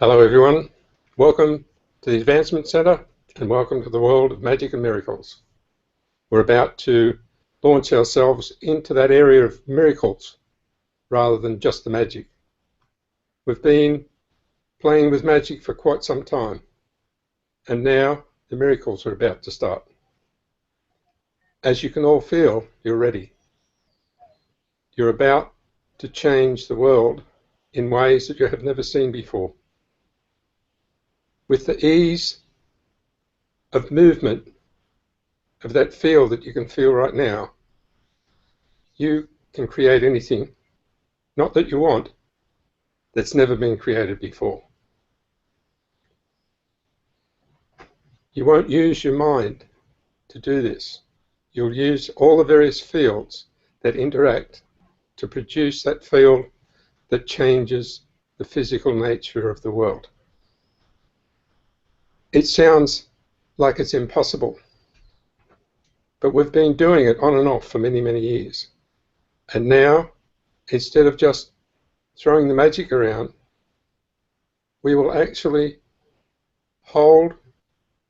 Hello everyone, welcome to the Advancement Centre and welcome to the world of magic and miracles. We're about to launch ourselves into that area of miracles rather than just the magic. We've been playing with magic for quite some time and now the miracles are about to start. As you can all feel, you're ready. You're about to change the world in ways that you have never seen before. With the ease of movement of that field that you can feel right now, you can create anything, not that you want, that's never been created before. You won't use your mind to do this. You'll use all the various fields that interact to produce that field that changes the physical nature of the world. It sounds like it's impossible, but we've been doing it on and off for many, many years. And now, instead of just throwing the magic around, we will actually hold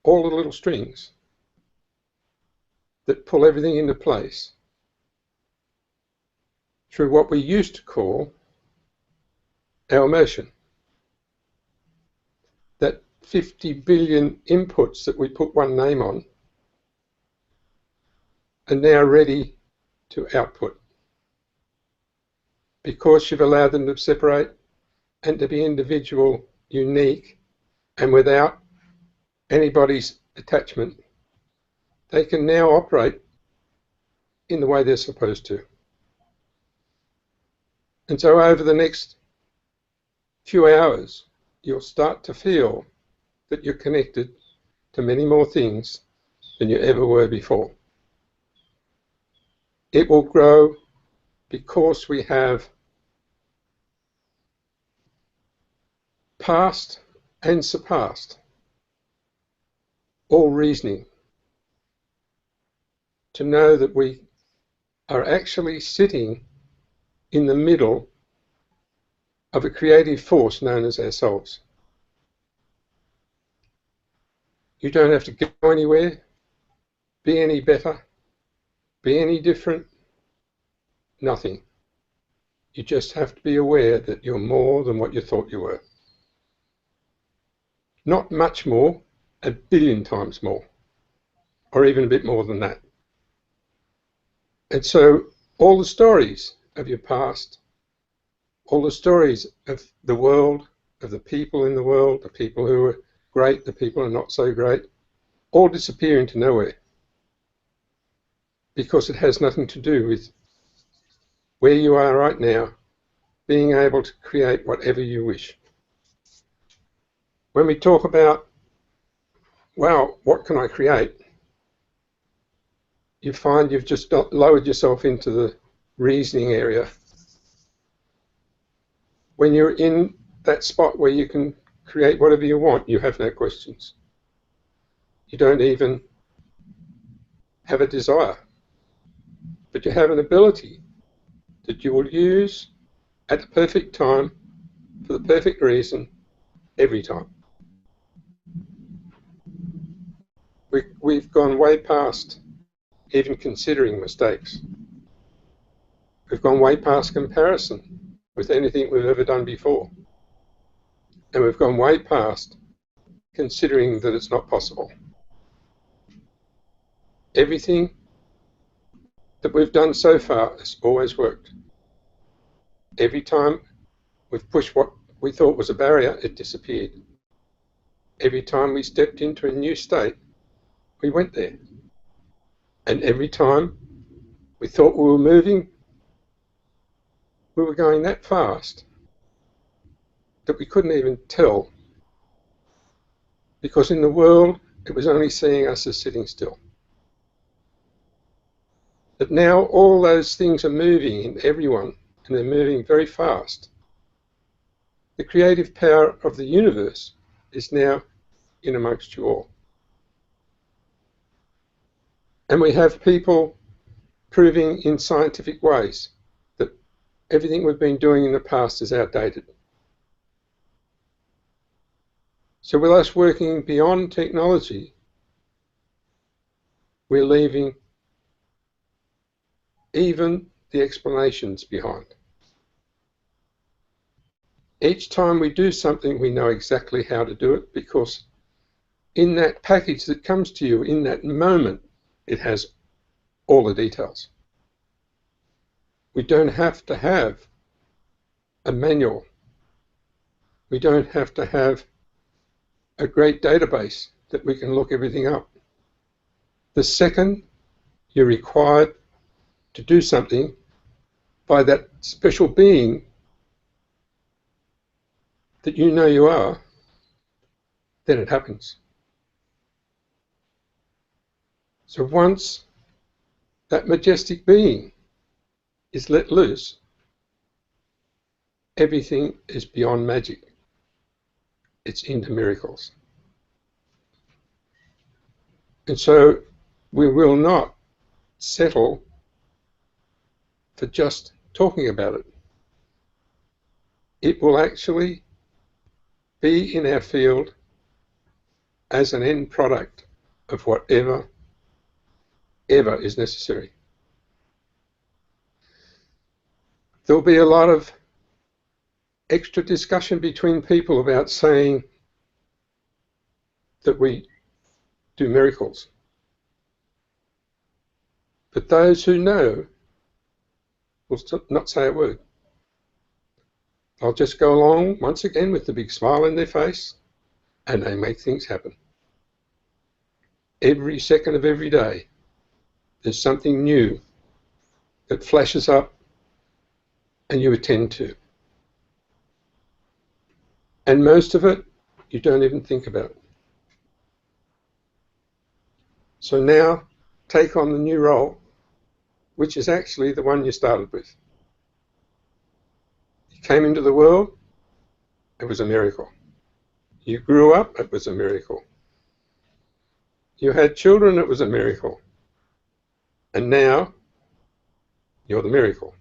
all the little strings that pull everything into place through what we used to call our emotion. That 50 billion inputs that we put one name on are now ready to output because you've allowed them to separate and to be individual, unique, and without anybody's attachment. They can now operate in the way they're supposed to. And so over the next few hours, you'll start to feel that you're connected to many more things than you ever were before. It will grow because we have passed and surpassed all reasoning to know that we are actually sitting in the middle of a creative force known as ourselves. You don't have to go anywhere, be any better, be any different, nothing. You just have to be aware that you're more than what you thought you were. Not much more, 1 billion times more, or even a bit more than that. And so all the stories of your past, all the stories of the world, of the people in the world, the people who are great, the people who are not so great, all disappear into nowhere because it has nothing to do with where you are right now, being able to create whatever you wish. When we talk about, wow, what can I create? You find you've just lowered yourself into the reasoning area. When you're in that spot where you can create whatever you want, you have no questions. You don't even have a desire, but you have an ability that you will use at the perfect time, for the perfect reason, every time. We've gone way past even considering mistakes. We've gone way past comparison with anything we've ever done before. And we've gone way past considering that it's not possible. Everything that we've done so far has always worked. Every time we've pushed what we thought was a barrier, it disappeared. Every time we stepped into a new state, we went there. And every time we thought we were moving, we were going that fast that we couldn't even tell, because in the world it was only seeing us as sitting still. But now all those things are moving in everyone, and they're moving very fast. The creative power of the universe is now in amongst you all. And we have people proving in scientific ways that everything we've been doing in the past is outdated. So with us working beyond technology, we're leaving even the explanations behind. Each time we do something, we know exactly how to do it, because in that package that comes to you in that moment, it has all the details. We don't have to have a manual. We don't have to have a great database that we can look everything up. The second you're required to do something by that special being that you know you are, then it happens. So once that majestic being is let loose, everything is beyond magic. It's into miracles. And so we will not settle for just talking about it. It will actually be in our field as an end product of whatever ever is necessary. There'll be a lot of extra discussion between people about saying that we do miracles. But those who know will not say a word. They'll just go along once again with the big smile in their face, and they make things happen. Every second of every day, there's something new that flashes up and you attend to. And most of it, you don't even think about. So now, take on the new role, which is actually the one you started with. You came into the world, it was a miracle. You grew up, it was a miracle. You had children, it was a miracle. And now, you're the miracle.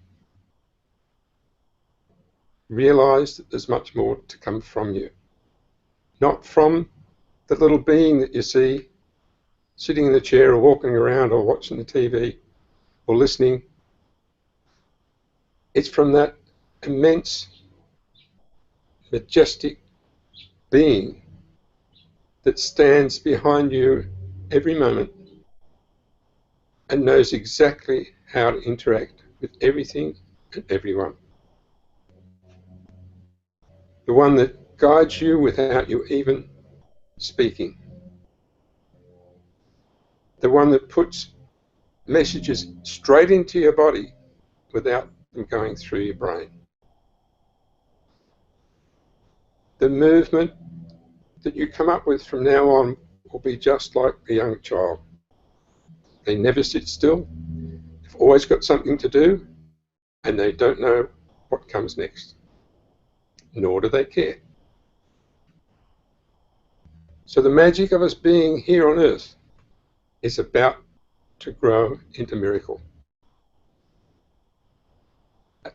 Realize that there's much more to come from you. Not from the little being that you see sitting in the chair or walking around or watching the TV or listening. It's from that immense, majestic being that stands behind you every moment and knows exactly how to interact with everything and everyone. The one that guides you without you even speaking. The one that puts messages straight into your body without them going through your brain. The movement that you come up with from now on will be just like a young child. They never sit still. They've always got something to do, and they don't know what comes next, nor do they care. So the magic of us being here on earth is about to grow into miracle.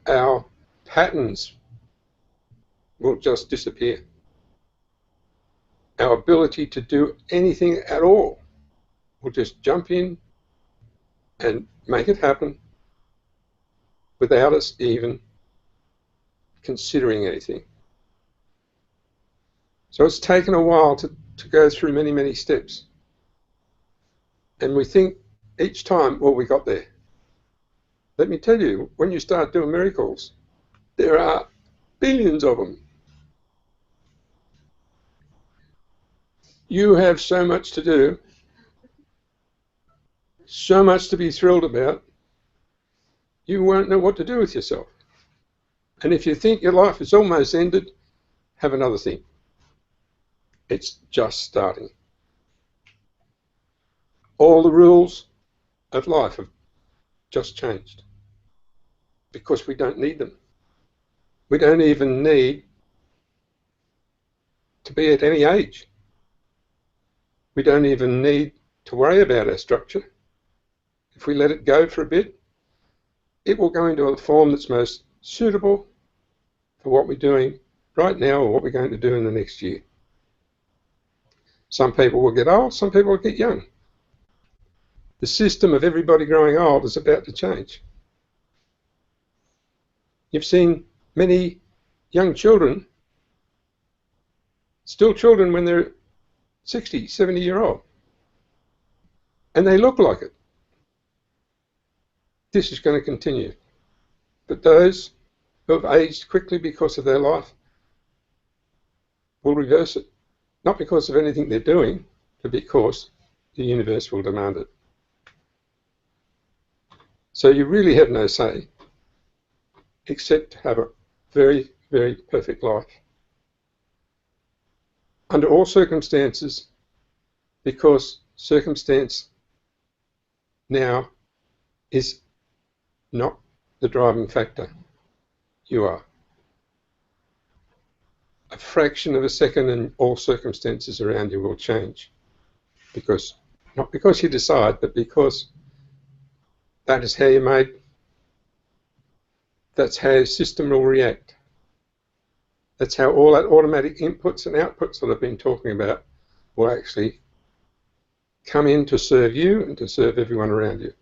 Our patterns will just disappear. Our ability to do anything at all will just jump in and make it happen without us even considering anything. So it's taken a while to go through many, many steps. And we think each time, well, we got there. Let me tell you, when you start doing miracles, there are billions of them. You have so much to do, so much to be thrilled about, you won't know what to do with yourself. And if you think your life is almost ended, have another think. It's just starting. All the rules of life have just changed because we don't need them. We don't even need to be at any age. We don't even need to worry about our structure. If we let it go for a bit, it will go into a form that's most suitable for what we're doing right now or what we're going to do in the next year. Some people will get old, some people will get young. The system of everybody growing old is about to change. You've seen many young children, still children when they're 60, 70-year-old, and they look like it. This is going to continue. But those who have aged quickly because of their life will reverse it. Not because of anything they're doing, but because the universe will demand it. So you really have no say except to have a very, very perfect life. Under all circumstances, because circumstance now is not the driving factor. You are. A fraction of a second and all circumstances around you will change. Because, not because you decide, but because that is how you're made. That's how your system will react. That's how all that automatic inputs and outputs that I've been talking about will actually come in to serve you and to serve everyone around you.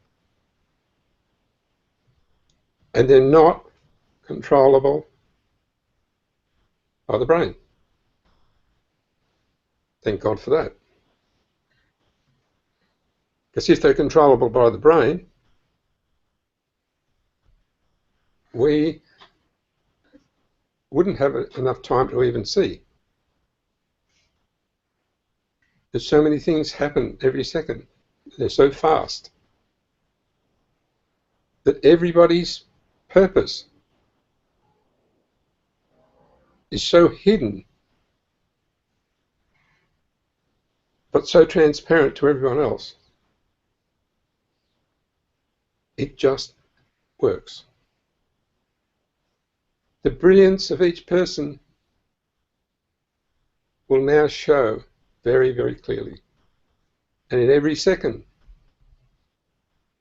And they're not controllable by the brain. Thank God for that. Because if they're controllable by the brain, we wouldn't have enough time to even see. There's so many things happen every second. They're so fast that everybody's purpose is so hidden, but so transparent to everyone else. It just works. The brilliance of each person will now show very, very clearly. And in every second,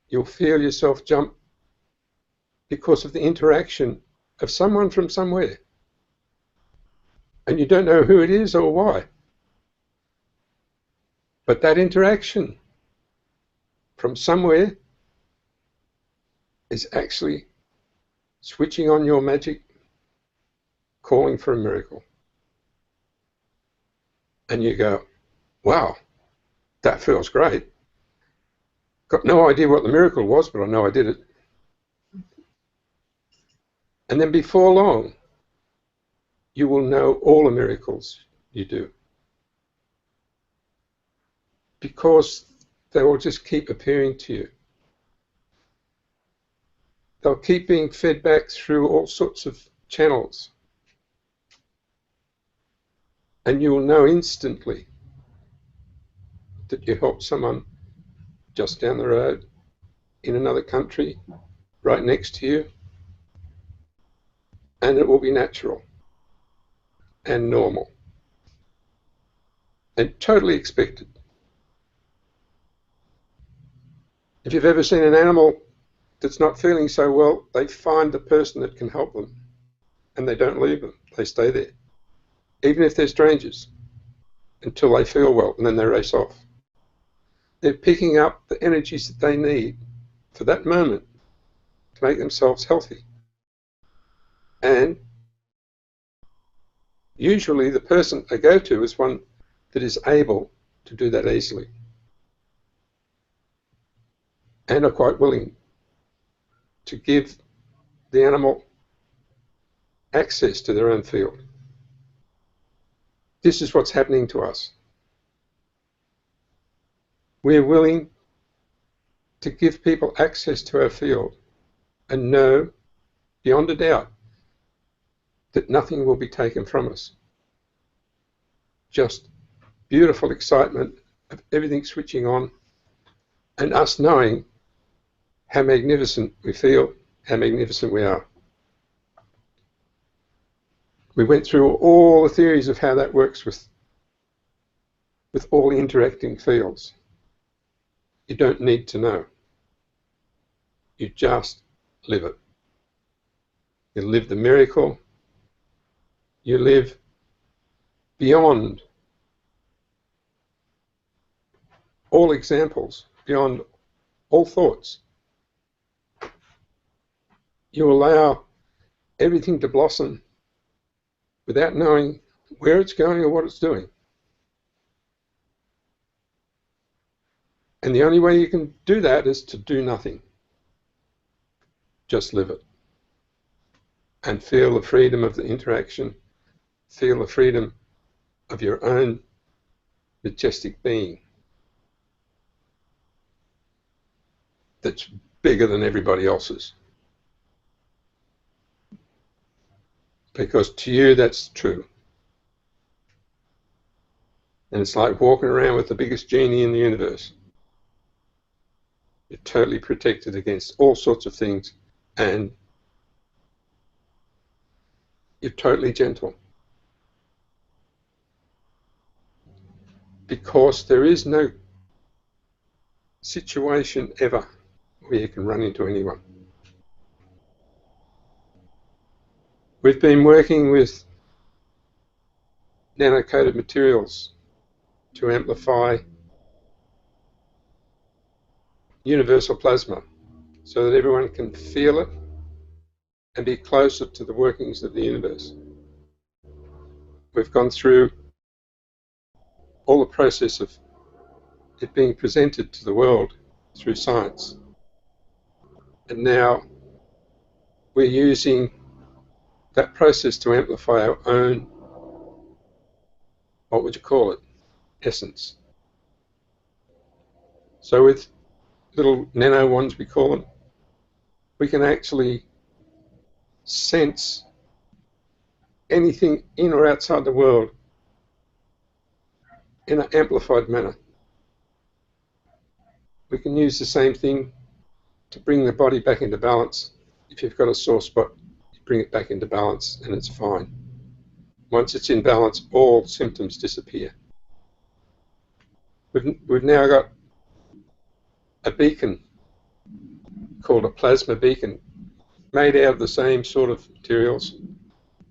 you'll feel yourself jump because of the interaction of someone from somewhere. And you don't know who it is or why. But that interaction from somewhere is actually switching on your magic, calling for a miracle. And you go, wow, that feels great. Got no idea what the miracle was, but I know I did it. And then before long, you will know all the miracles you do. Because they will just keep appearing to you. They'll keep being fed back through all sorts of channels. And you will know instantly that you helped someone just down the road, in another country, right next to you. And it will be natural and normal and totally expected. If you've ever seen an animal that's not feeling so well, they find the person that can help them and they don't leave them. They stay there, even if they're strangers, until they feel well, and then they race off. They're picking up the energies that they need for that moment to make themselves healthy. And usually the person they go to is one that is able to do that easily and are quite willing to give the animal access to their own field. This is what's happening to us. We're willing to give people access to our field and know beyond a doubt that nothing will be taken from us. Just beautiful excitement of everything switching on and us knowing how magnificent we feel, how magnificent we are. We went through all the theories of how that works with all the interacting fields. You don't need to know. You just live it. You live the miracle. You live beyond all examples, beyond all thoughts. You allow everything to blossom without knowing where it's going or what it's doing. And the only way you can do that is to do nothing. Just live it. And feel the freedom of the interaction, feel the freedom of your own majestic being that's bigger than everybody else's. Because to you that's true. And it's like walking around with the biggest genie in the universe. You're totally protected against all sorts of things, and you're totally gentle. Because there is no situation ever where you can run into anyone. We've been working with nano-coated materials to amplify universal plasma so that everyone can feel it and be closer to the workings of the universe. We've gone through all the process of it being presented to the world through science. And now we're using that process to amplify our own, what would you call it, essence. So with little nano ones, we call them, we can actually sense anything in or outside the world in an amplified manner. We can use the same thing to bring the body back into balance. If you've got a sore spot, you bring it back into balance and it's fine. Once it's in balance, all symptoms disappear. We've now got a beacon called a plasma beacon, made out of the same sort of materials,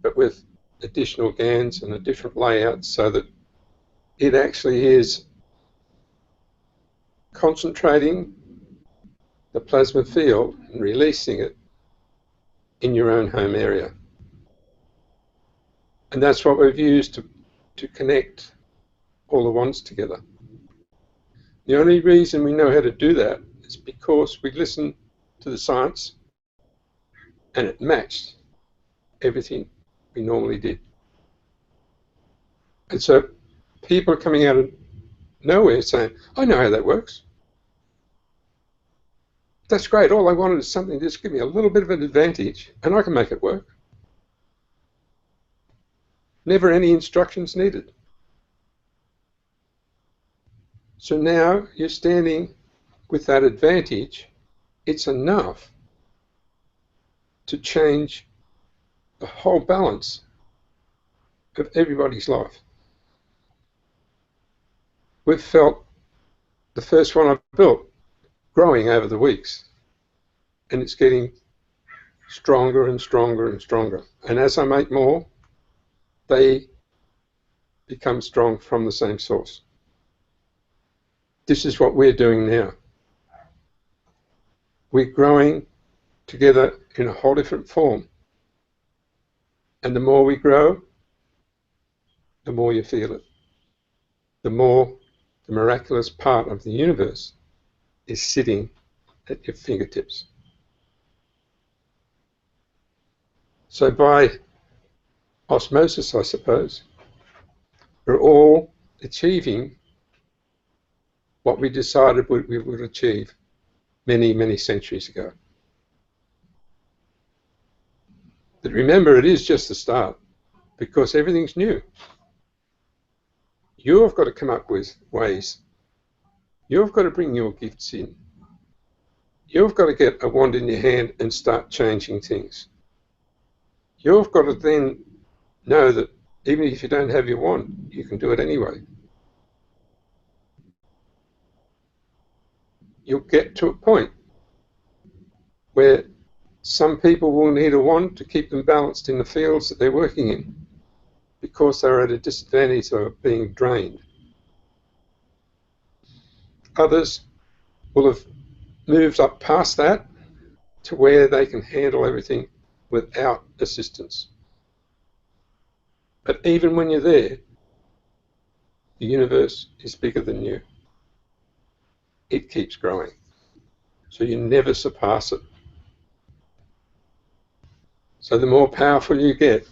but with additional GANs and a different layout so that it actually is concentrating the plasma field and releasing it in your own home area. And that's what we've used to connect all the wands together. The only reason we know how to do that is because we listened to the science and it matched everything we normally did. And so people are coming out of nowhere saying, I know how that works. That's great. All I wanted is something to just give me a little bit of an advantage and I can make it work. Never any instructions needed. So now you're standing with that advantage. It's enough to change the whole balance of everybody's life. We've felt the first one I built growing over the weeks, and it's getting stronger and stronger and stronger. And as I make more, they become strong from the same source. This is what we're doing now. We're growing together in a whole different form. And the more we grow, the more you feel it. The more the miraculous part of the universe is sitting at your fingertips. So by osmosis, I suppose, we're all achieving what we decided we would achieve many, many centuries ago. But remember, it is just the start, because everything's new. You've got to come up with ways. You've got to bring your gifts in. You've got to get a wand in your hand and start changing things. You've got to then know that even if you don't have your wand, you can do it anyway. You'll get to a point where some people will need a wand to keep them balanced in the fields that they're working in because they're at a disadvantage of being drained. Others will have moved up past that to where they can handle everything without assistance. But even when you're there, the universe is bigger than you. It keeps growing. So you never surpass it. So the more powerful you get,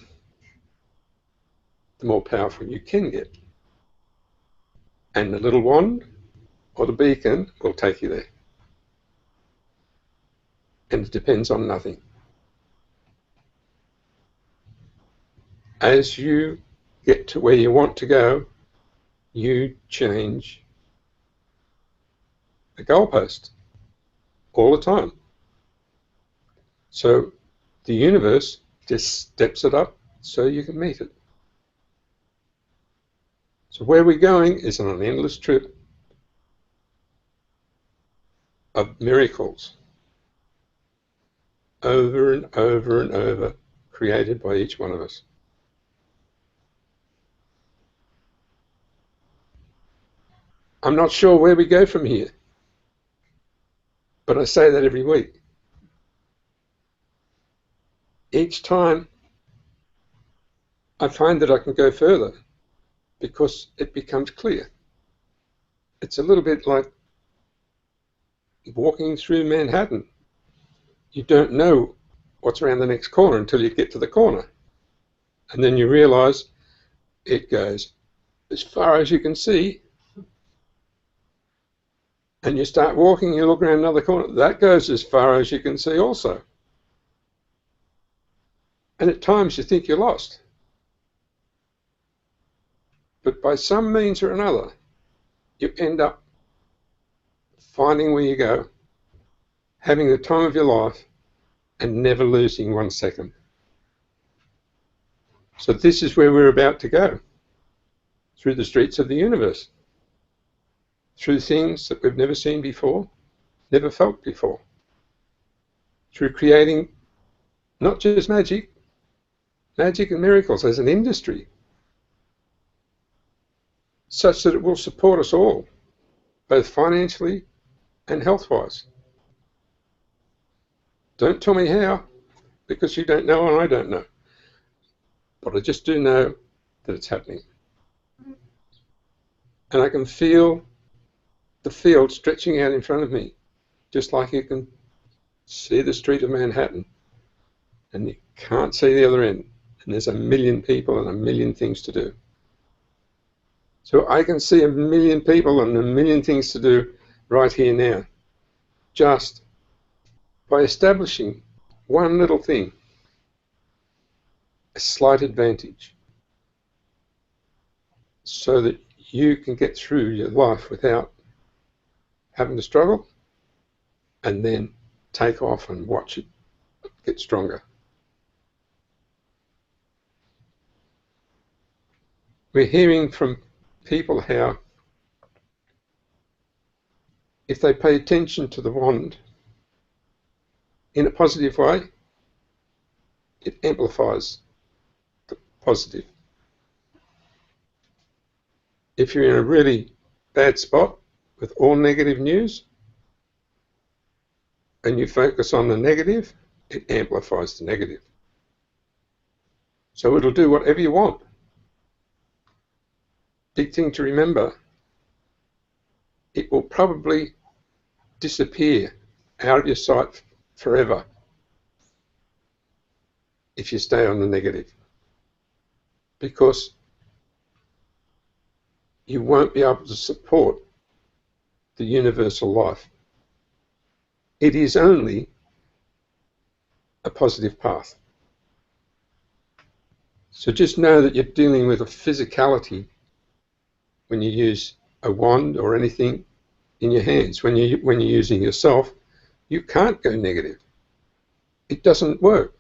the more powerful you can get. And the little wand or the beacon will take you there. And it depends on nothing. As you get to where you want to go, you change the goalpost all the time. So the universe just steps it up so you can meet it. So where we're going is on an endless trip of miracles, over and over and over, created by each one of us. I'm not sure where we go from here, but I say that every week. Each time I find that I can go further because it becomes clear. It's a little bit like walking through Manhattan. You don't know what's around the next corner until you get to the corner. And then you realize it goes as far as you can see. And you start walking, you look around another corner. That goes as far as you can see also. And at times you think you're lost. But by some means or another, you end up finding where you go, having the time of your life, and never losing 1 second. So this is where we're about to go, through the streets of the universe, through things that we've never seen before, never felt before, through creating not just magic and miracles as an industry, such that it will support us all, both financially and health-wise. Don't tell me how, because you don't know and I don't know. But I just do know that it's happening. And I can feel the field stretching out in front of me, just like you can see the street of Manhattan, and you can't see the other end. And there's a million people and a million things to do. So I can see a million people and a million things to do right here now, just by establishing one little thing, a slight advantage, so that you can get through your life without having to struggle, and then take off and watch it get stronger. We're hearing from people how if they pay attention to the wand in a positive way, it amplifies the positive. If you're in a really bad spot with all negative news and you focus on the negative, it amplifies the negative. So it'll do whatever you want. Big thing to remember, it will probably disappear out of your sight forever if you stay on the negative, because you won't be able to support the universal life. It is only a positive path. So just know that you're dealing with a physicality when you use a wand or anything in your hands. When you're using yourself, you can't go negative. It doesn't work.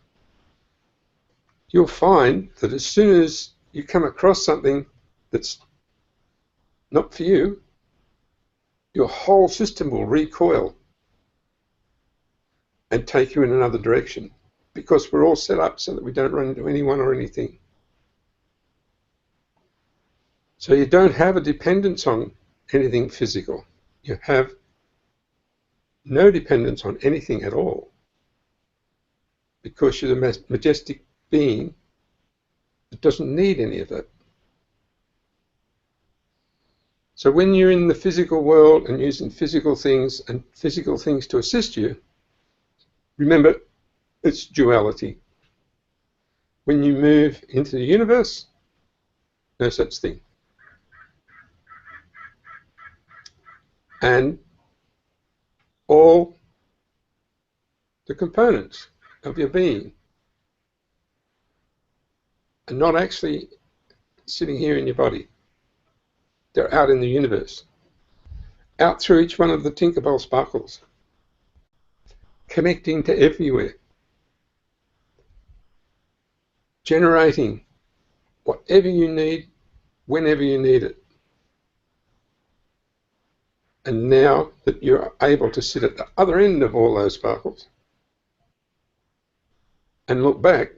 You'll find that as soon as you come across something that's not for you, your whole system will recoil and take you in another direction, because we're all set up so that we don't run into anyone or anything. So you don't have a dependence on anything physical. You have no dependence on anything at all, because you're the majestic being that doesn't need any of that. So when you're in the physical world and using physical things and physical things to assist you, remember, it's duality. When you move into the universe, no such thing. And all the components of your being are not actually sitting here in your body. They're out in the universe, out through each one of the Tinkerbell sparkles, connecting to everywhere, generating whatever you need, whenever you need it. And now that you're able to sit at the other end of all those sparkles and look back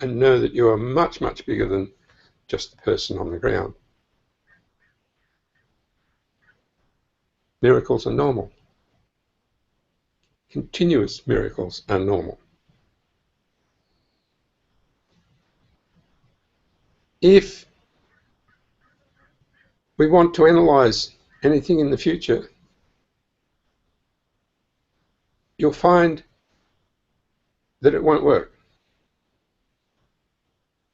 and know that you are much, much bigger than just the person on the ground. Miracles are normal. Continuous miracles are normal. If we want to analyze anything in the future, you'll find that it won't work.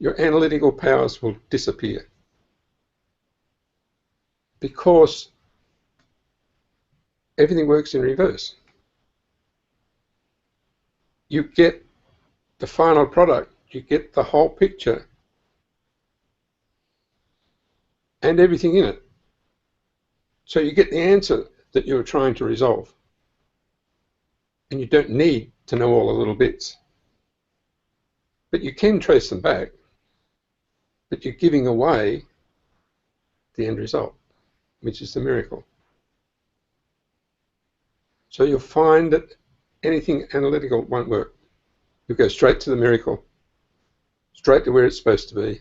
Your analytical powers will disappear, because everything works in reverse. You get the final product, you get the whole picture and everything in it. So you get the answer that you're trying to resolve. And you don't need to know all the little bits. But you can trace them back, but you're giving away the end result, which is the miracle. So you'll find that anything analytical won't work. You'll go straight to the miracle, straight to where it's supposed to be.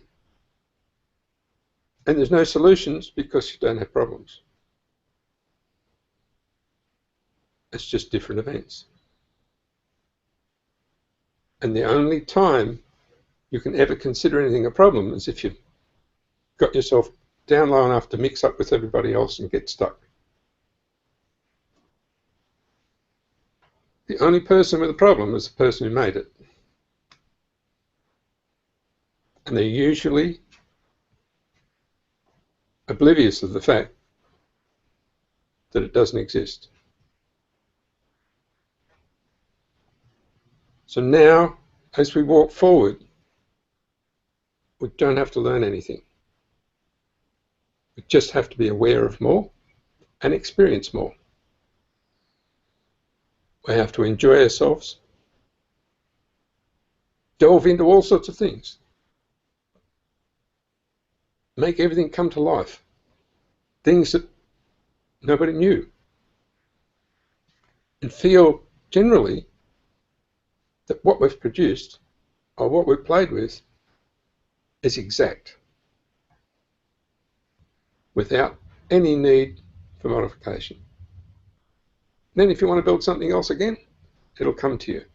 And there's no solutions because you don't have problems. It's just different events. And the only time you can ever consider anything a problem is if you've got yourself down low enough to mix up with everybody else and get stuck. The only person with a problem is the person who made it. And they're usually oblivious of the fact that it doesn't exist. So now, as we walk forward, we don't have to learn anything. We just have to be aware of more and experience more. We have to enjoy ourselves, delve into all sorts of things, make everything come to life, things that nobody knew, and feel generally that what we've produced or what we've played with is exact, without any need for modification. Then if you want to build something else again, it'll come to you.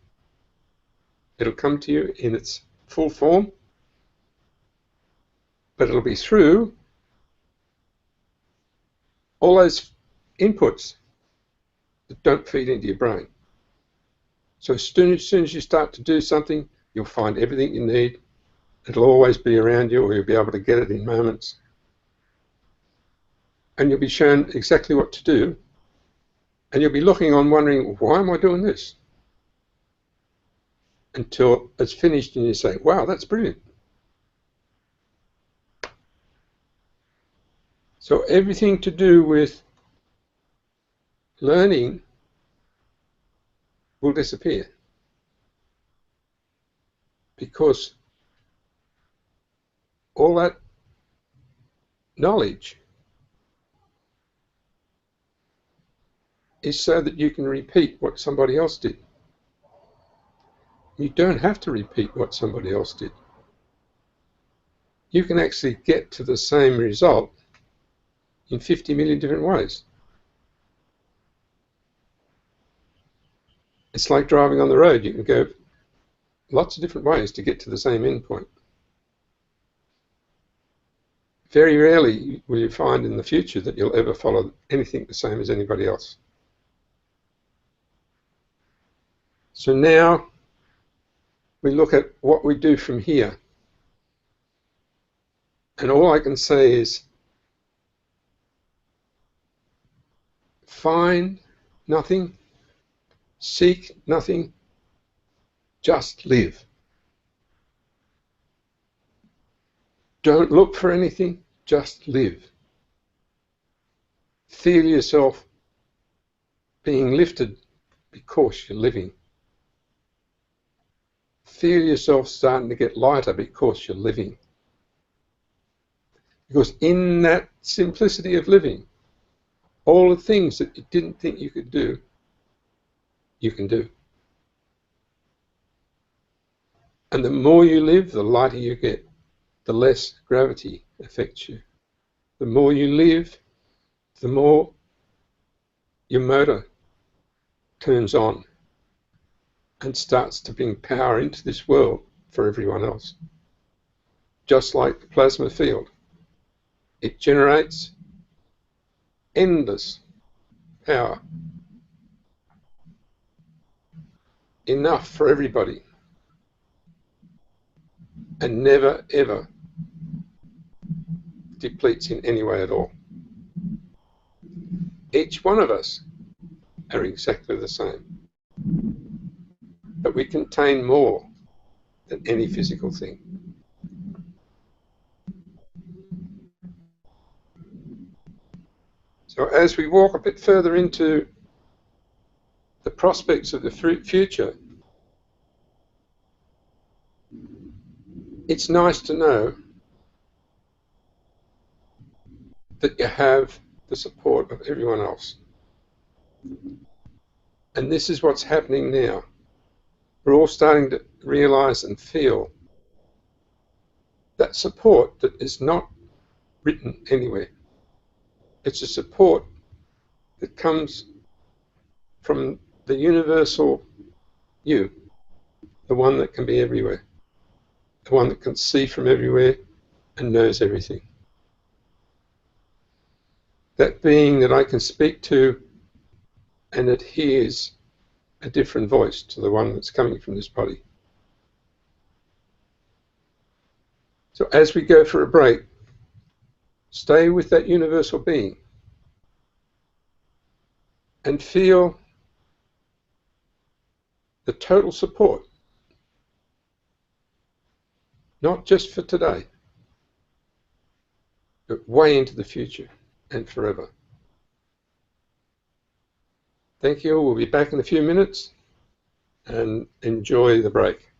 It'll come to you in its full form, but it'll be through all those inputs that don't feed into your brain. So as soon as you start to do something, you'll find everything you need. It'll always be around you, or you'll be able to get it in moments. And you'll be shown exactly what to do. And you'll be looking on wondering, why am I doing this? Until it's finished and you say, wow, that's brilliant. So everything to do with learning will disappear, because all that knowledge is so that you can repeat what somebody else did. You don't have to repeat what somebody else did. You can actually get to the same result in 50 million different ways. It's like driving on the road. You can go lots of different ways to get to the same endpoint. Very rarely will you find in the future that you'll ever follow anything the same as anybody else. So now we look at what we do from here. And all I can say is find nothing, seek nothing, just live. Don't look for anything, just live. Feel yourself being lifted because you're living. Feel yourself starting to get lighter because you're living. Because in that simplicity of living, all the things that you didn't think you could do, you can do. And the more you live, the lighter you get, the less gravity affects you. The more you live, the more your motor turns on and starts to bring power into this world for everyone else. Just like the plasma field, it generates endless power, enough for everybody, and never ever depletes in any way at all. Each one of us are exactly the same, but we contain more than any physical thing. So as we walk a bit further into the prospects of the future, it's nice to know that you have the support of everyone else. And this is what's happening now. We're all starting to realize and feel that support that is not written anywhere. It's a support that comes from the universal you, the one that can be everywhere, the one that can see from everywhere and knows everything. That being that I can speak to, and it hears a different voice to the one that's coming from this body. So as we go for a break, stay with that universal being and feel the total support, not just for today, but way into the future and forever. Thank you. We'll be back in a few minutes, and enjoy the break.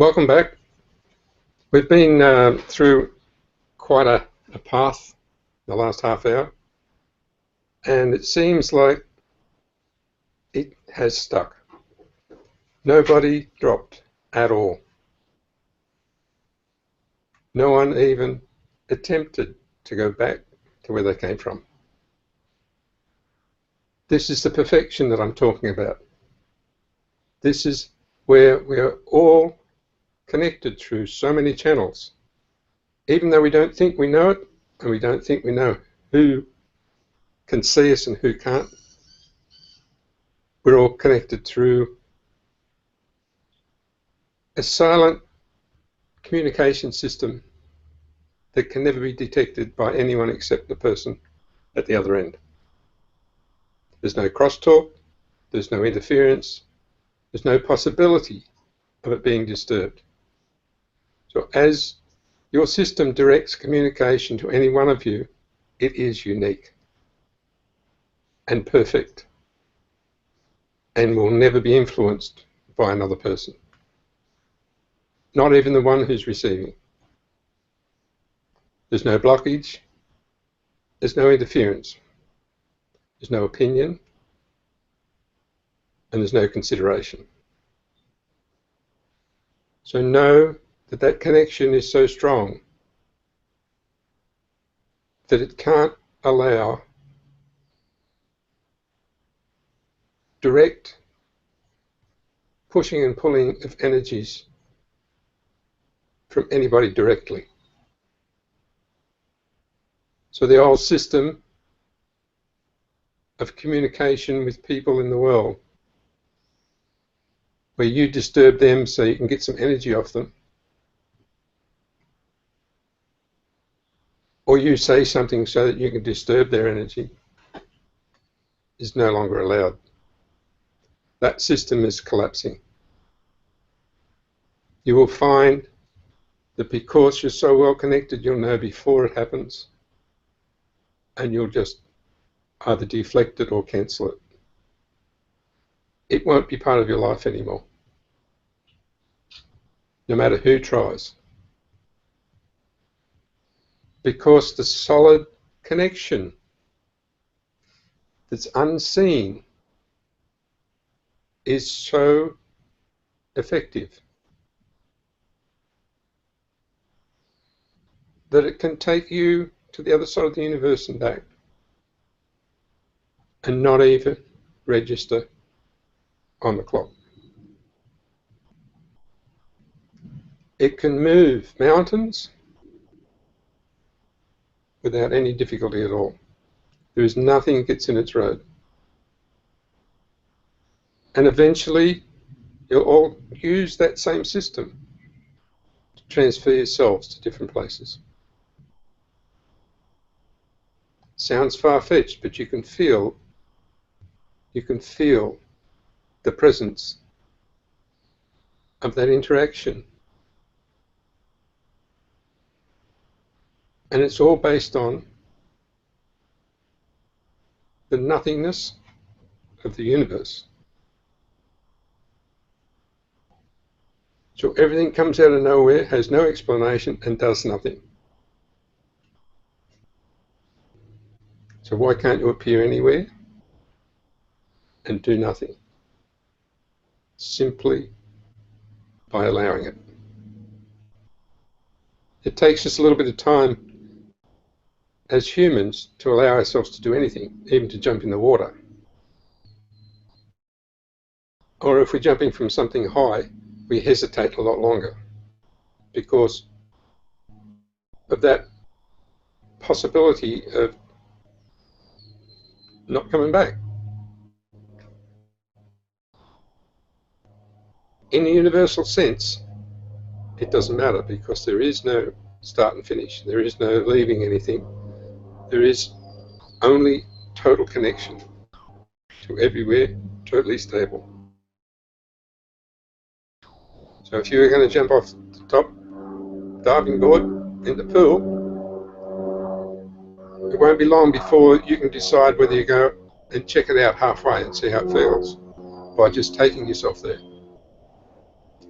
Welcome back. We've been through quite a path the last half hour, and it seems like it has stuck. Nobody dropped at all. No one even attempted to go back to where they came from. This is the perfection that I'm talking about. This is where we are all connected through so many channels. Even though we don't think we know it, and we don't think we know who can see us and who can't, we're all connected through a silent communication system that can never be detected by anyone except the person at the other end. There's no crosstalk, there's no interference, there's no possibility of it being disturbed. So as your system directs communication to any one of you, it is unique and perfect and will never be influenced by another person, not even the one who's receiving. There's no blockage, there's no interference, there's no opinion, and there's no consideration. So know that that connection is so strong that it can't allow direct pushing and pulling of energies from anybody directly. So the old system of communication with people in the world, where you disturb them so you can get some energy off them, or you say something so that you can disturb their energy, is no longer allowed. That system is collapsing. You will find that because you're so well connected, you'll know before it happens, and you'll just either deflect it or cancel it. It won't be part of your life anymore, no matter who tries. Because the solid connection that's unseen is so effective that it can take you to the other side of the universe and back and not even register on the clock. It can move mountains without any difficulty at all. There is nothing that gets in its road. And eventually, you'll all use that same system to transfer yourselves to different places. Sounds far-fetched, but you can feel the presence of that interaction. And it's all based on the nothingness of the universe. So everything comes out of nowhere, has no explanation, and does nothing. So why can't you appear anywhere and do nothing? Simply by allowing it. It takes us a little bit of time as humans to allow ourselves to do anything, even to jump in the water. Or if we're jumping from something high, we hesitate a lot longer because of that possibility of not coming back. In the universal sense, it doesn't matter because there is no start and finish. There is no leaving anything. There is only total connection to everywhere, totally stable. So if you were going to jump off the top diving board in the pool, it won't be long before you can decide whether you go and check it out halfway and see how it feels by just taking yourself there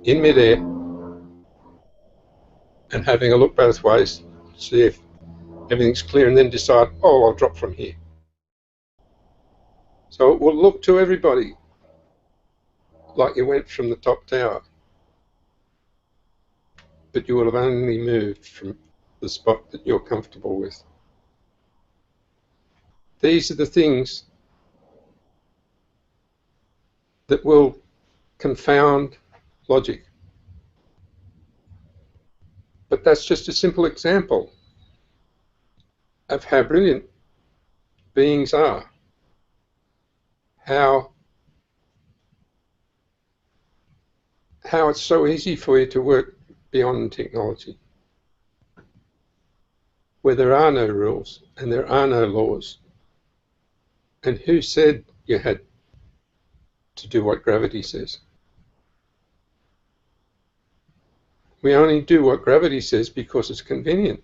in midair and having a look both ways, see if everything's clear, and then decide, oh, I'll drop from here. So it will look to everybody like you went from the top tower, but you will have only moved from the spot that you're comfortable with. These are the things that will confound logic. But that's just a simple example of how brilliant beings are, how it's so easy for you to work beyond technology, where there are no rules and there are no laws. And who said you had to do what gravity says? We only do what gravity says because it's convenient.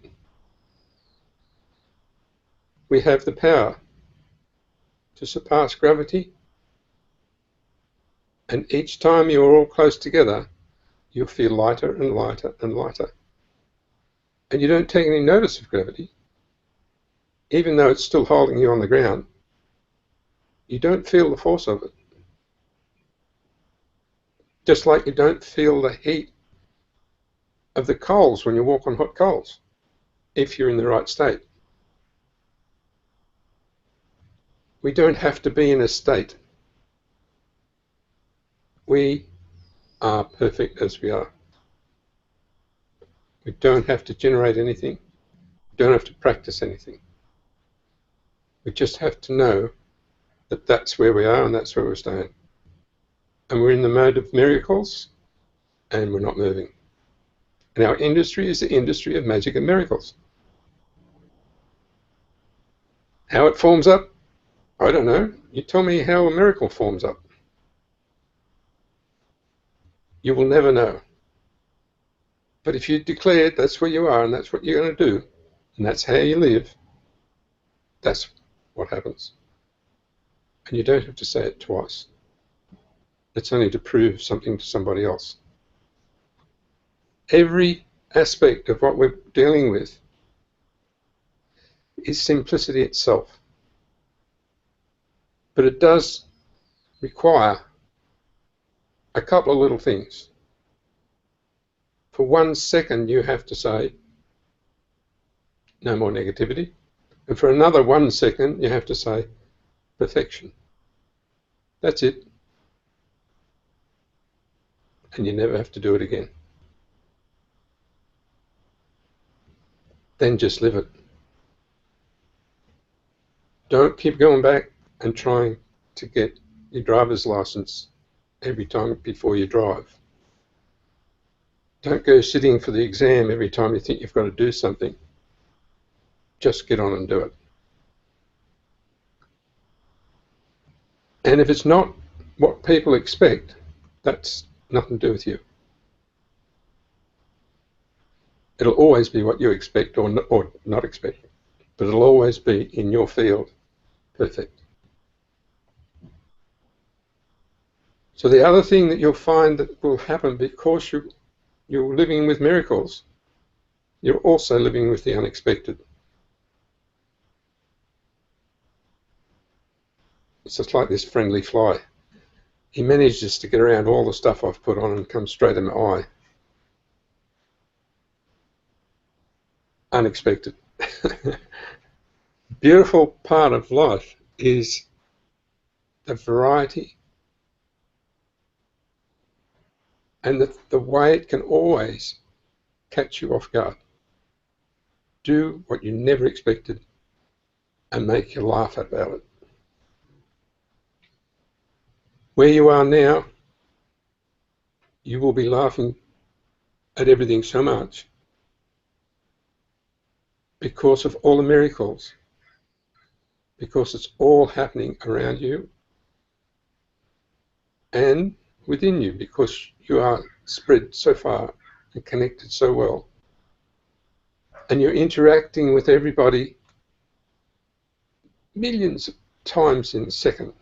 We have the power to surpass gravity, and each time you're all close together, you'll feel lighter and lighter and lighter. And you don't take any notice of gravity, even though it's still holding you on the ground. You don't feel the force of it. Just like you don't feel the heat of the coals when you walk on hot coals, if you're in the right state. We don't have to be in a state. We are perfect as we are. We don't have to generate anything. We don't have to practice anything. We just have to know that that's where we are and that's where we're staying. And we're in the mode of miracles, and we're not moving. And our industry is the industry of magic and miracles. How it forms up, I don't know. You tell me how a miracle forms up. You will never know. But if you declare that's where you are and that's what you're going to do, and that's how you live, that's what happens. And you don't have to say it twice. It's only to prove something to somebody else. Every aspect of what we're dealing with is simplicity itself. But it does require a couple of little things. For 1 second, you have to say, no more negativity. And for another 1 second, you have to say, perfection. That's it. And you never have to do it again. Then just live it. Don't keep going back and trying to get your driver's license every time before you drive. Don't go sitting for the exam every time you think you've got to do something. Just get on and do it. And if it's not what people expect, that's nothing to do with you. It'll always be what you expect or not expect, but it'll always be in your field perfect. So the other thing that you'll find that will happen because you're living with miracles, you're also living with the unexpected. It's just like this friendly fly. He manages to get around all the stuff I've put on and come straight in my eye. Unexpected. Beautiful part of life is the variety and the way it can always catch you off guard. Do what you never expected and make you laugh about it. Where you are now, you will be laughing at everything so much because of all the miracles, because it's all happening around you and within you, because you are spread so far and connected so well. And you're interacting with everybody millions of times in a second.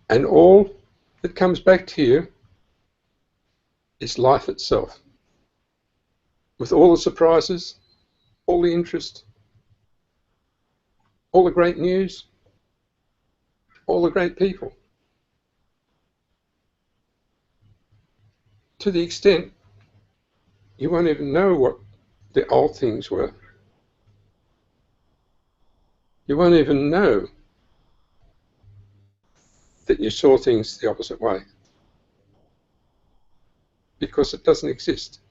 And all that comes back to you is life itself, with all the surprises, all the interest, all the great news, all the great people. To the extent you won't even know what the old things were. You won't even know that you saw things the opposite way, because it doesn't exist.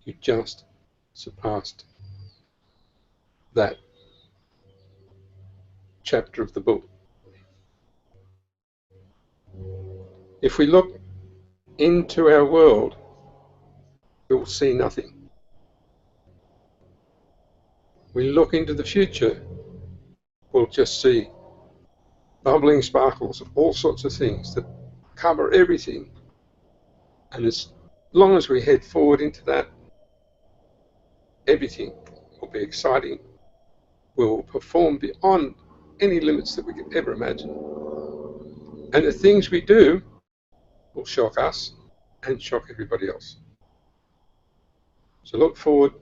You just surpassed that chapter of the book. If we look into our world, we will see nothing. We look into the future, we'll just see bubbling sparkles of all sorts of things that cover everything. And as long as we head forward into that, everything will be exciting. We will perform beyond any limits that we could ever imagine. And the things we do will shock us and shock everybody else. So look forward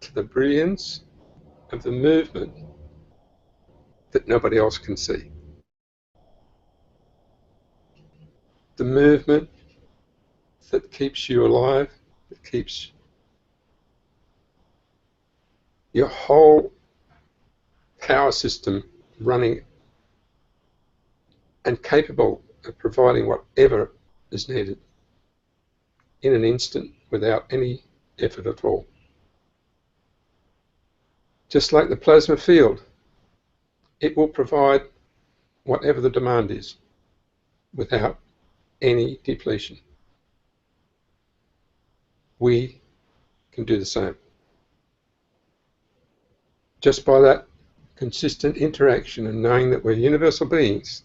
to the brilliance of the movement that nobody else can see. The movement that keeps you alive, that keeps your whole power system running and capable of providing whatever is needed in an instant without any effort at all. Just like the plasma field, it will provide whatever the demand is without any depletion. We can do the same. Just by that consistent interaction and knowing that we're universal beings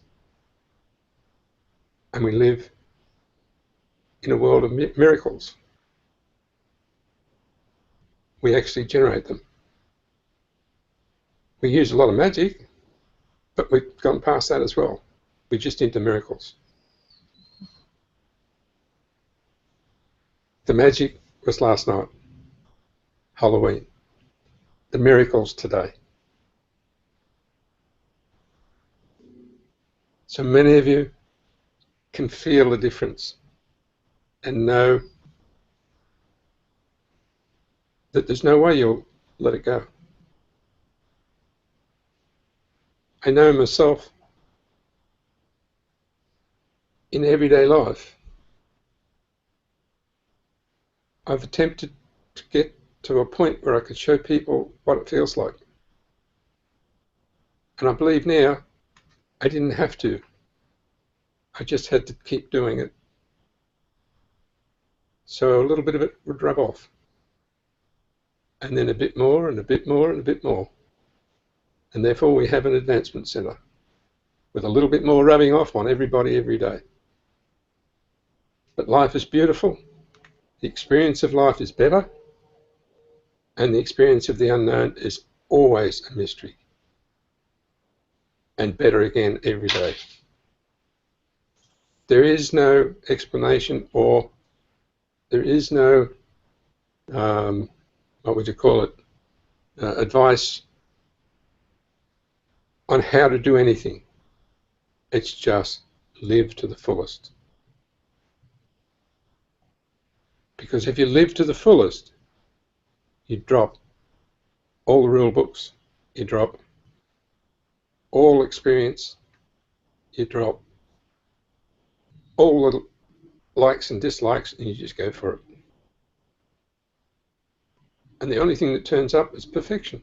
and we live in a world of miracles, we actually generate them. We use a lot of magic, but we've gone past that as well. We're just into miracles. The magic was last night, Halloween. The miracles today. So many of you can feel the difference and know that there's no way you'll let it go. I know myself in everyday life, I've attempted to get to a point where I could show people what it feels like. And I believe now I didn't have to. I just had to keep doing it. So a little bit of it would rub off. And then a bit more and a bit more and a bit more. And therefore we have an advancement centre with a little bit more rubbing off on everybody every day. But life is beautiful. The experience of life is better. And the experience of the unknown is always a mystery. And better again every day. There is no explanation, or there is no, what would you call it, advice on how to do anything. It's just live to the fullest. Because if you live to the fullest, you drop all the rule books, you drop all experience, you drop all the likes and dislikes, and you just go for it. And the only thing that turns up is perfection.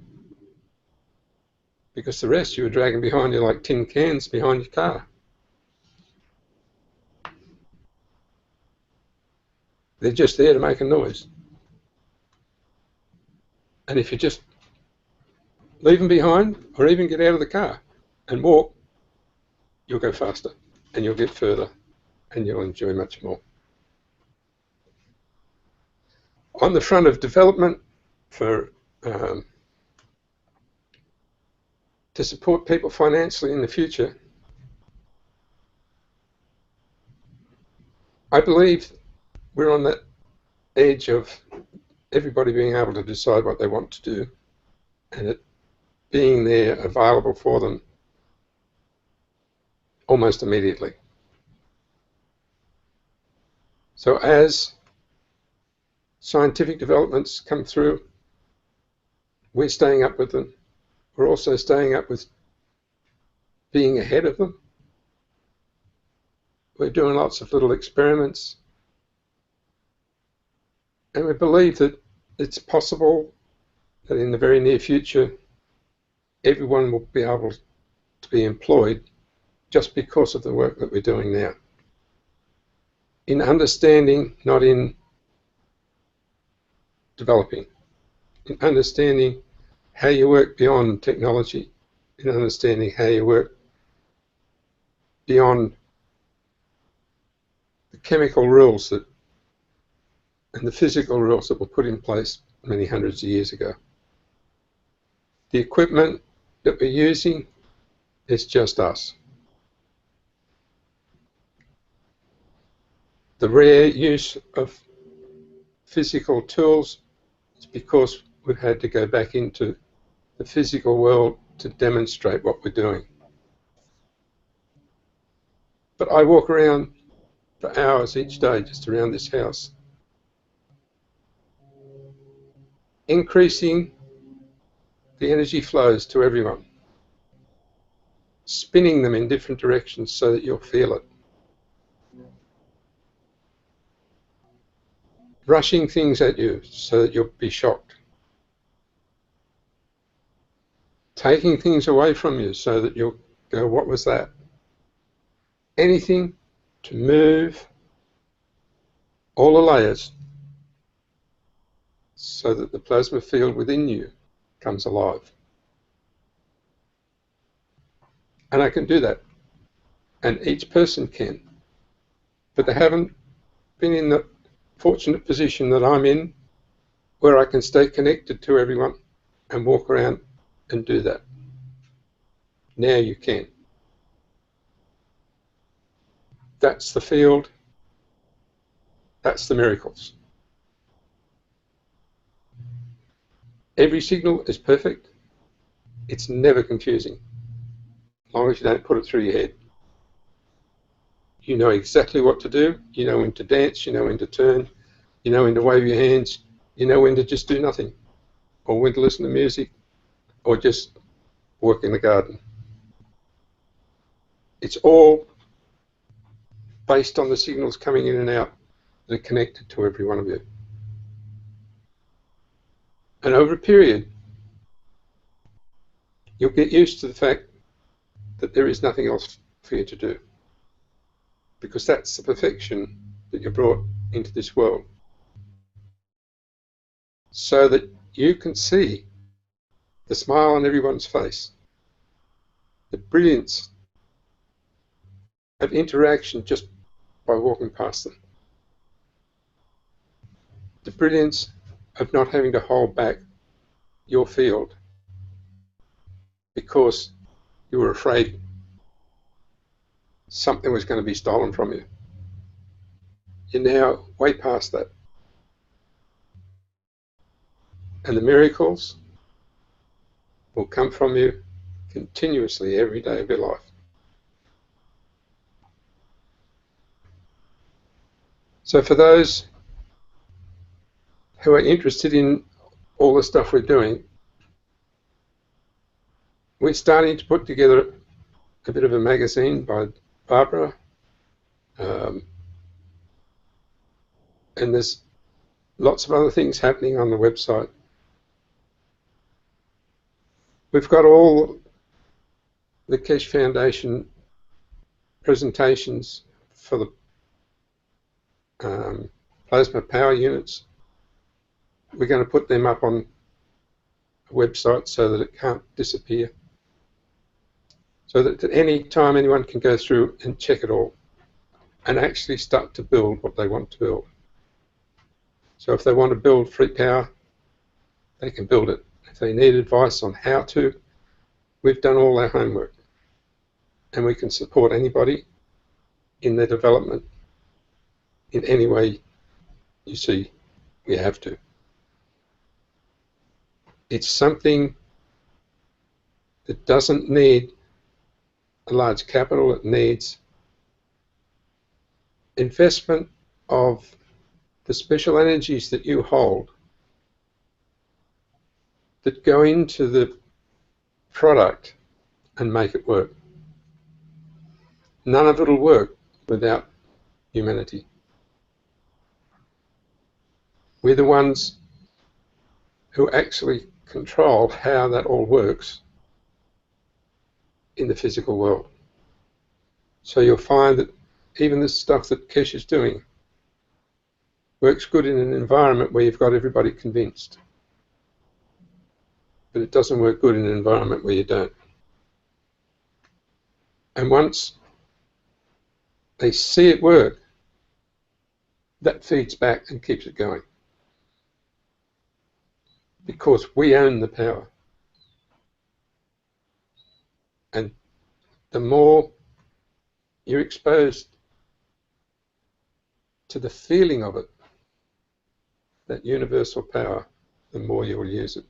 Because the rest you were dragging behind you like tin cans behind your car. They're just there to make a noise. And if you just leave them behind, or even get out of the car and walk, you'll go faster, and you'll get further, and you'll enjoy much more. On the front of development for to support people financially in the future, I believe we're on the edge of everybody being able to decide what they want to do and it being there available for them almost immediately. So as scientific developments come through, we're staying up with them. We're also staying up with being ahead of them. We're doing lots of little experiments. And we believe that it's possible that in the very near future, everyone will be able to be employed just because of the work that we're doing now. In understanding, not in developing. In understanding how you work beyond technology, in understanding how you work beyond the chemical rules that and the physical rules that were put in place many hundreds of years ago. The equipment that we're using is just us. The rare use of physical tools is because we've had to go back into the physical world to demonstrate what we're doing. But I walk around for hours each day just around this house, increasing the energy flows to everyone, spinning them in different directions so that you'll feel it, rushing things at you so that you'll be shocked, taking things away from you so that you'll go, what was that? Anything to move all the layers so that the plasma field within you comes alive. And I can do that. And each person can. But they haven't been in the fortunate position that I'm in where I can stay connected to everyone and walk around and do that. Now you can. That's the field. That's the miracles. Every signal is perfect. It's never confusing, as long as you don't put it through your head. You know exactly what to do. You know when to dance. You know when to turn. You know when to wave your hands. You know when to just do nothing, or when to listen to music, or just work in the garden. It's all based on the signals coming in and out that are connected to every one of you. And over a period, you'll get used to the fact that there is nothing else for you to do, because that's the perfection that you're brought into this world, so that you can see the smile on everyone's face, the brilliance of interaction just by walking past them, the brilliance of not having to hold back your field because you were afraid something was going to be stolen from you. You're now way past that. And the miracles will come from you continuously every day of your life. So for those who are interested in all the stuff we're doing, we're starting to put together a bit of a magazine by Barbara, and there's lots of other things happening on the website. We've got all the Keshe Foundation presentations for the plasma power units. We're going to put them up on a website so that it can't disappear, so that at any time anyone can go through and check it all and actually start to build what they want to build. So if they want to build free power, they can build it. If they need advice on how to, we've done all our homework, and we can support anybody in their development in any way you see we have to. It's something that doesn't need a large capital. It needs investment of the special energies that you hold that go into the product and make it work. None of it will work without humanity. We're the ones who actually control how that all works in the physical world. So you'll find that even the stuff that Kesh is doing works good in an environment where you've got everybody convinced. But it doesn't work good in an environment where you don't. And once they see it work, that feeds back and keeps it going. Because we own the power. And the more you're exposed to the feeling of it, that universal power, the more you will use it.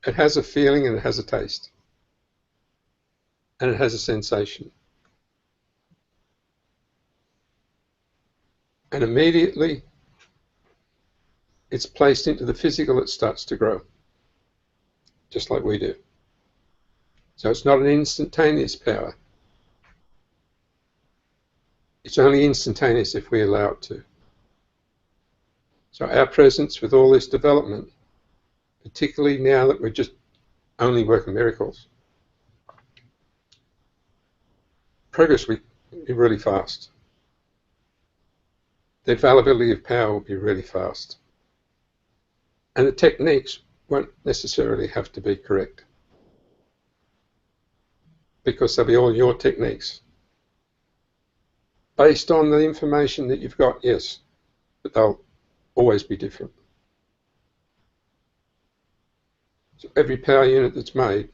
It has a feeling and it has a taste. And it has a sensation. And immediately it's placed into the physical, it starts to grow, just like we do. So it's not an instantaneous power. It's only instantaneous if we allow it to. So our presence with all this development, particularly now that we're just only working miracles, progress will be really fast. The availability of power will be really fast. And the techniques won't necessarily have to be correct, because they'll be all your techniques. Based on the information that you've got, yes, but they'll always be different. So every power unit that's made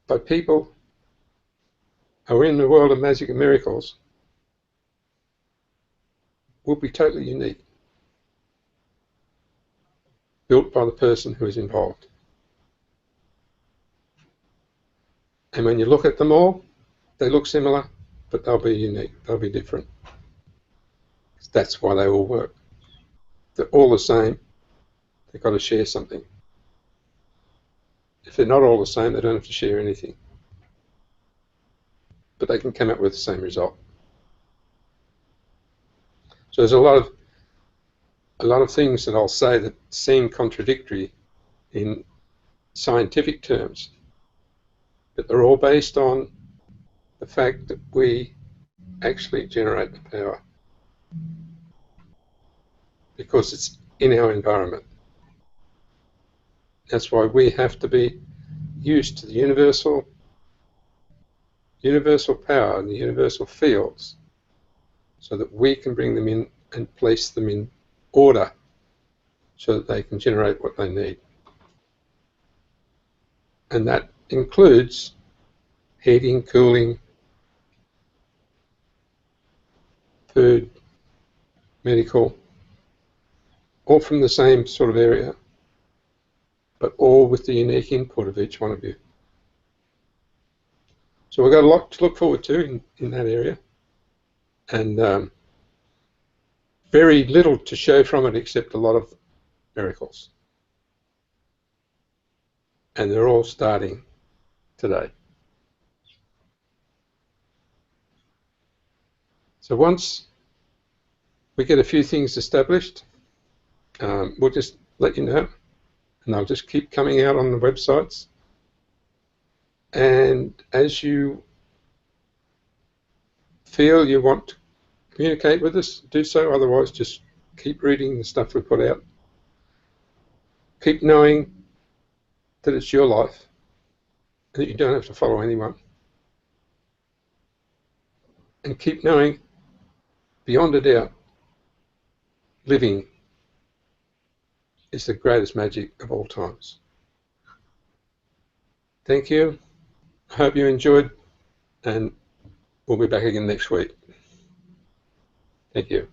by people who are in the world of magic and miracles, will be totally unique, built by the person who is involved. And when you look at them all, they look similar, but they'll be unique, they'll be different. That's why they all work. They're all the same, they've got to share something. If they're not all the same, they don't have to share anything. But they can come up with the same result. So there's a lot of things that I'll say that seem contradictory in scientific terms, but they're all based on the fact that we actually generate the power because it's in our environment. That's why we have to be used to the universal power and the universal fields so that we can bring them in and place them in order so that they can generate what they need. And that includes heating, cooling, food, medical, all from the same sort of area, but all with the unique input of each one of you. So we've got a lot to look forward to in that area, and very little to show from it except a lot of miracles. And they're all starting today. So once we get a few things established, we'll just let you know, and they'll just keep coming out on the websites. And as you feel you want to communicate with us, do so. Otherwise, just keep reading the stuff we put out. Keep knowing that it's your life, and that you don't have to follow anyone. And keep knowing, beyond a doubt, living is the greatest magic of all times. Thank you. I hope you enjoyed, and we'll be back again next week. Thank you.